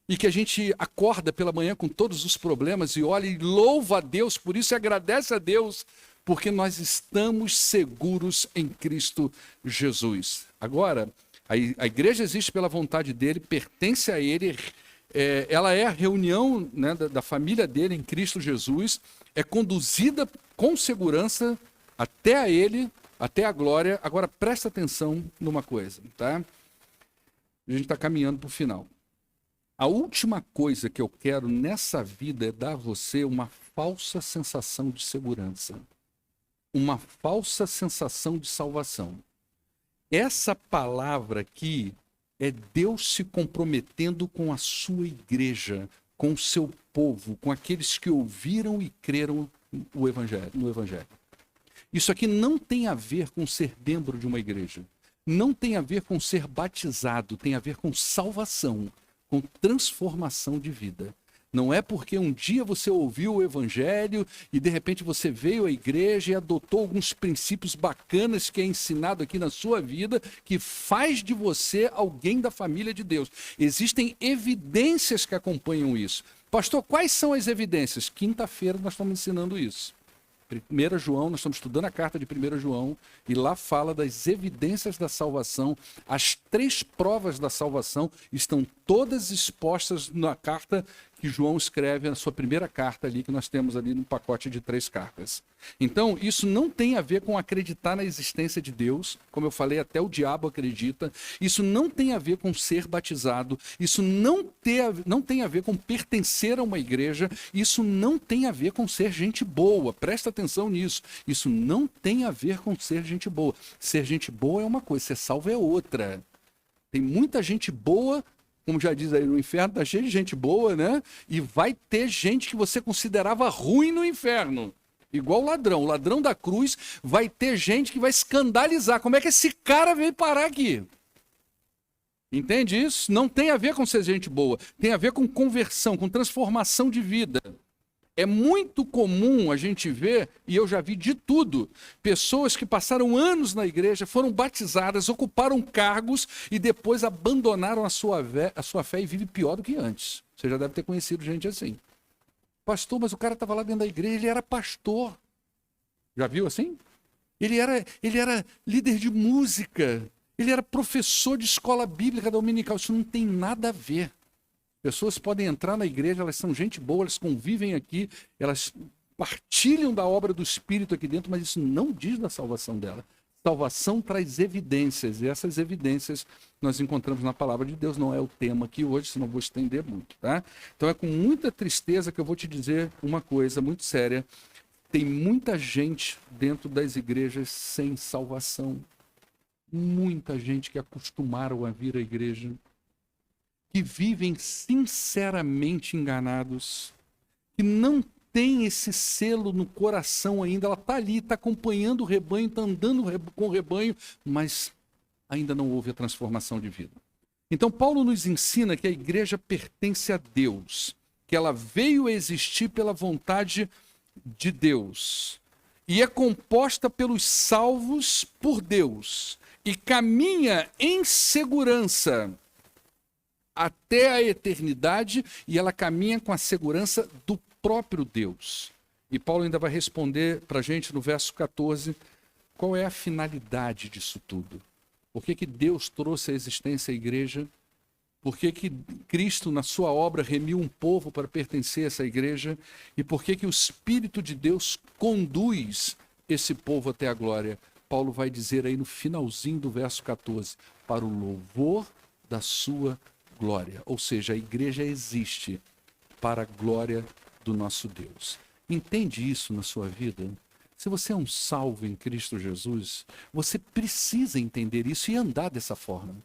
A: e que a gente acorda pela manhã com todos os problemas e olha e louva a Deus por isso e agradece a Deus, porque nós estamos seguros em Cristo Jesus. Agora, a igreja existe pela vontade dele, pertence a ele, ela é a reunião, né, da família dele em Cristo Jesus, é conduzida com segurança até a ele, até a glória. Agora, presta atenção numa coisa, tá? A gente está caminhando para o final. A última coisa que eu quero nessa vida é dar a você uma falsa sensação de segurança. Uma falsa sensação de salvação. Essa palavra aqui é Deus se comprometendo com a sua igreja, com o seu povo, com aqueles que ouviram e creram no Evangelho. Isso aqui não tem a ver com ser membro de uma igreja. Não tem a ver com ser batizado, tem a ver com salvação, com transformação de vida. Não é porque um dia você ouviu o Evangelho e de repente você veio à igreja e adotou alguns princípios bacanas que é ensinado aqui na sua vida, que faz de você alguém da família de Deus. Existem evidências que acompanham isso. Pastor, quais são as evidências? Quinta-feira nós estamos ensinando isso. 1 João, nós estamos estudando a carta de 1 João, e lá fala das evidências da salvação. As 3 provas da salvação estão todas expostas na carta que João escreve, na sua primeira carta ali, que nós temos ali no pacote de 3 cartas. Então, isso não tem a ver com acreditar na existência de Deus, como eu falei, até o diabo acredita. Isso não tem a ver com ser batizado, isso não tem a ver com pertencer a uma igreja, isso não tem a ver com ser gente boa. Presta atenção nisso. Isso não tem a ver com ser gente boa. Ser gente boa é uma coisa, ser salvo é outra. Tem muita gente boa, como já diz aí, no inferno está cheio de gente boa, né? E vai ter gente que você considerava ruim no inferno. Igual o ladrão da cruz, vai ter gente que vai escandalizar. Como é que esse cara veio parar aqui? Entende isso? Não tem a ver com ser gente boa, tem a ver com conversão, com transformação de vida. É muito comum a gente ver, e eu já vi de tudo, pessoas que passaram anos na igreja, foram batizadas, ocuparam cargos e depois abandonaram a sua fé e vivem pior do que antes. Você já deve ter conhecido gente assim. Pastor, mas o cara estava lá dentro da igreja, ele era pastor. Já viu assim? Ele era líder de música, ele era professor de escola bíblica dominical. Isso não tem nada a ver. Pessoas podem entrar na igreja, elas são gente boa, elas convivem aqui, elas partilham da obra do Espírito aqui dentro, mas isso não diz da salvação dela. Salvação traz evidências, e essas evidências nós encontramos na palavra de Deus. Não é o tema aqui hoje, senão vou estender muito, tá? Então é com muita tristeza que eu vou te dizer uma coisa muito séria. Tem muita gente dentro das igrejas sem salvação. Muita gente que acostumaram a vir à igreja, que vivem sinceramente enganados, que não tem esse selo no coração ainda. Ela está ali, está acompanhando o rebanho, está andando com o rebanho, mas ainda não houve a transformação de vida. Então Paulo nos ensina que a igreja pertence a Deus, que ela veio a existir pela vontade de Deus e é composta pelos salvos por Deus e caminha em segurança até a eternidade, e ela caminha com a segurança do próprio Deus. E Paulo ainda vai responder para a gente no verso 14 qual é a finalidade disso tudo. Por que Deus trouxe à existência a igreja? Por que Cristo, na sua obra, remiu um povo para pertencer a essa igreja? E por que o Espírito de Deus conduz esse povo até a glória? Paulo vai dizer aí no finalzinho do verso 14, para o louvor da sua glória. Ou seja, a igreja existe para a glória do nosso Deus. Entende isso na sua vida? Se você é um salvo em Cristo Jesus, você precisa entender isso e andar dessa forma.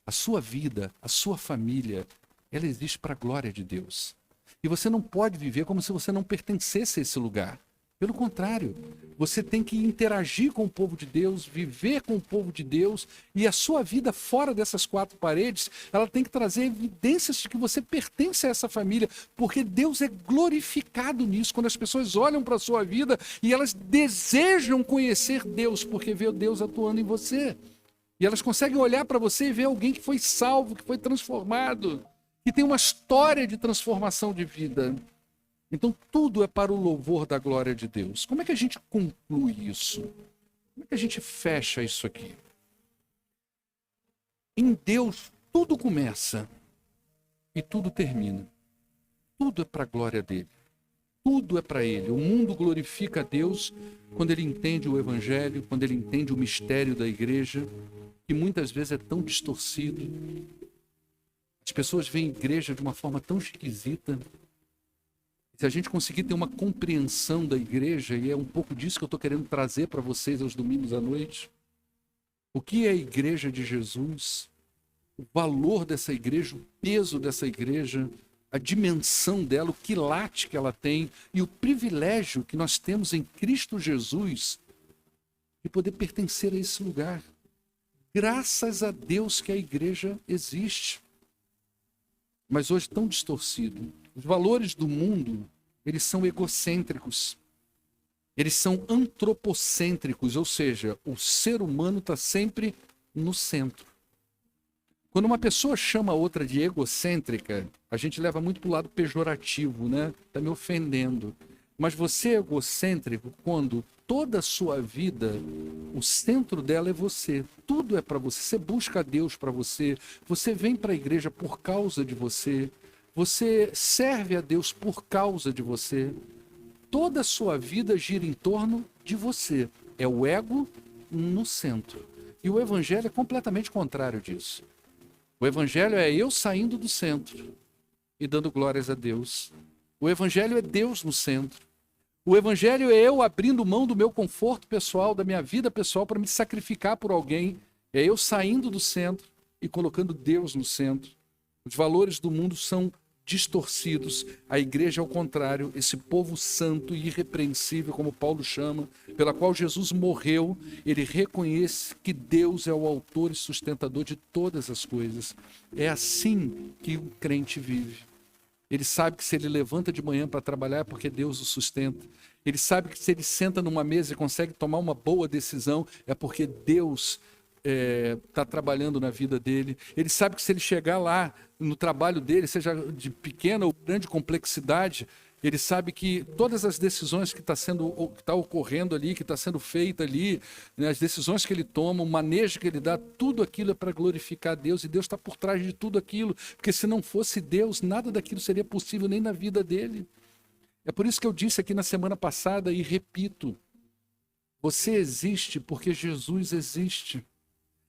A: A sua vida, a sua família, ela existe para a glória de Deus. E você não pode viver como se você não pertencesse a esse lugar. Pelo contrário, você tem que interagir com o povo de Deus, viver com o povo de Deus, e a sua vida fora dessas quatro paredes, ela tem que trazer evidências de que você pertence a essa família, porque Deus é glorificado nisso. Quando as pessoas olham para a sua vida e elas desejam conhecer Deus, porque vê Deus atuando em você. E elas conseguem olhar para você e ver alguém que foi salvo, que foi transformado, que tem uma história de transformação de vida. Então, tudo é para o louvor da glória de Deus. Como é que a gente conclui isso? Como é que a gente fecha isso aqui? Em Deus, tudo começa e tudo termina. Tudo é para a glória dele. Tudo é para ele. O mundo glorifica a Deus quando ele entende o evangelho, quando ele entende o mistério da igreja, que muitas vezes é tão distorcido. As pessoas veem a igreja de uma forma tão esquisita. Se a gente conseguir ter uma compreensão da igreja, e é um pouco disso que eu estou querendo trazer para vocês aos domingos à noite, o que é a igreja de Jesus, o valor dessa igreja, o peso dessa igreja, a dimensão dela, o quilate que ela tem e o privilégio que nós temos em Cristo Jesus de poder pertencer a esse lugar. Graças a Deus que a igreja existe. Mas hoje tão distorcido. Os valores do mundo, eles são egocêntricos. Eles são antropocêntricos, ou seja, o ser humano está sempre no centro. Quando uma pessoa chama a outra de egocêntrica, a gente leva muito para o lado pejorativo, né? Está me ofendendo. Mas você é egocêntrico quando toda a sua vida, o centro dela é você. Tudo é para você. Você busca Deus para você. Você vem para a igreja por causa de você. Você serve a Deus por causa de você. Toda a sua vida gira em torno de você. É o ego no centro. E o evangelho é completamente contrário disso. O evangelho é eu saindo do centro e dando glórias a Deus. O evangelho é Deus no centro. O evangelho é eu abrindo mão do meu conforto pessoal, da minha vida pessoal, para me sacrificar por alguém. É eu saindo do centro e colocando Deus no centro. Os valores do mundo são distorcidos. A igreja, ao contrário, esse povo santo e irrepreensível, como Paulo chama, pela qual Jesus morreu, ele reconhece que Deus é o autor e sustentador de todas as coisas. É assim que o crente vive. Ele sabe que se ele levanta de manhã para trabalhar é porque Deus o sustenta. Ele sabe que se ele senta numa mesa e consegue tomar uma boa decisão é porque Deus está trabalhando na vida dele. Ele sabe que se ele chegar lá no trabalho dele, seja de pequena ou grande complexidade, ele sabe que todas as decisões que está ocorrendo ali, que está sendo feita ali, né, as decisões que ele toma, o manejo que ele dá, tudo aquilo é para glorificar Deus, e Deus está por trás de tudo aquilo, porque se não fosse Deus, nada daquilo seria possível nem na vida dele. É por isso que eu disse aqui na semana passada e repito, você existe porque Jesus existe.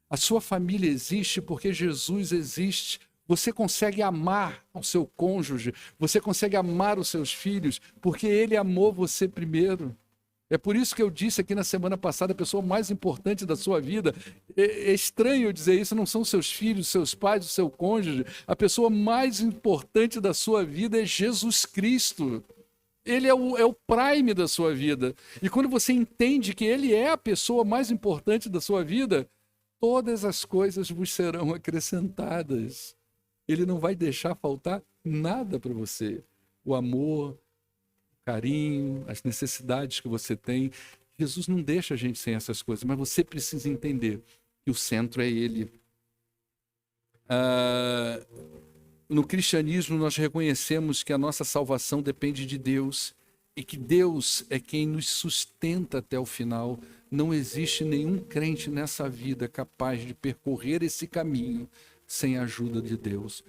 A: A sua família existe porque Jesus existe. Você consegue amar o seu cônjuge, você consegue amar os seus filhos, porque ele amou você primeiro. É por isso que eu disse aqui na semana passada, a pessoa mais importante da sua vida, é estranho eu dizer isso, não são seus filhos, seus pais, o seu cônjuge. A pessoa mais importante da sua vida é Jesus Cristo. Ele é o prime da sua vida. E quando você entende que ele é a pessoa mais importante da sua vida, todas as coisas vos serão acrescentadas. Ele não vai deixar faltar nada para você. O amor, o carinho, as necessidades que você tem. Jesus não deixa a gente sem essas coisas, mas você precisa entender que o centro é ele. No cristianismo, nós reconhecemos que a nossa salvação depende de Deus e que Deus é quem nos sustenta até o final. Não existe nenhum crente nessa vida capaz de percorrer esse caminho sem a ajuda de Deus.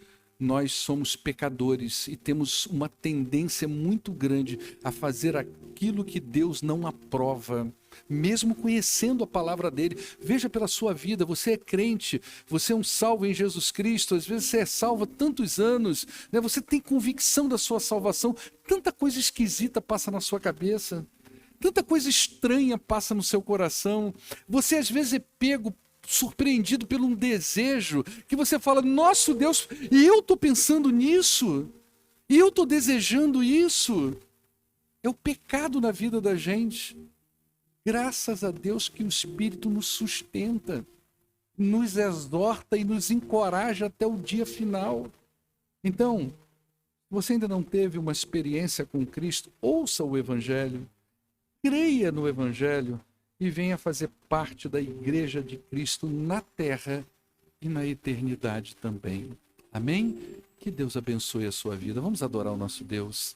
A: nós somos pecadores e temos uma tendência muito grande a fazer aquilo que Deus não aprova, mesmo conhecendo a palavra dele. Veja pela sua vida, você é crente, você é um salvo em Jesus Cristo, às vezes você é salvo há tantos anos, né? Você tem convicção da sua salvação, tanta coisa esquisita passa na sua cabeça, tanta coisa estranha passa no seu coração, você às vezes é pego, surpreendido por um desejo, que você fala, nosso Deus, e eu estou pensando nisso, e eu estou desejando isso. É o pecado na vida da gente. Graças a Deus que o Espírito nos sustenta, nos exorta e nos encoraja até o dia final. Então, se você ainda não teve uma experiência com Cristo, ouça o Evangelho, creia no Evangelho e venha fazer parte da Igreja de Cristo na terra e na eternidade também. Amém? Que Deus abençoe a sua vida. Vamos adorar o nosso Deus.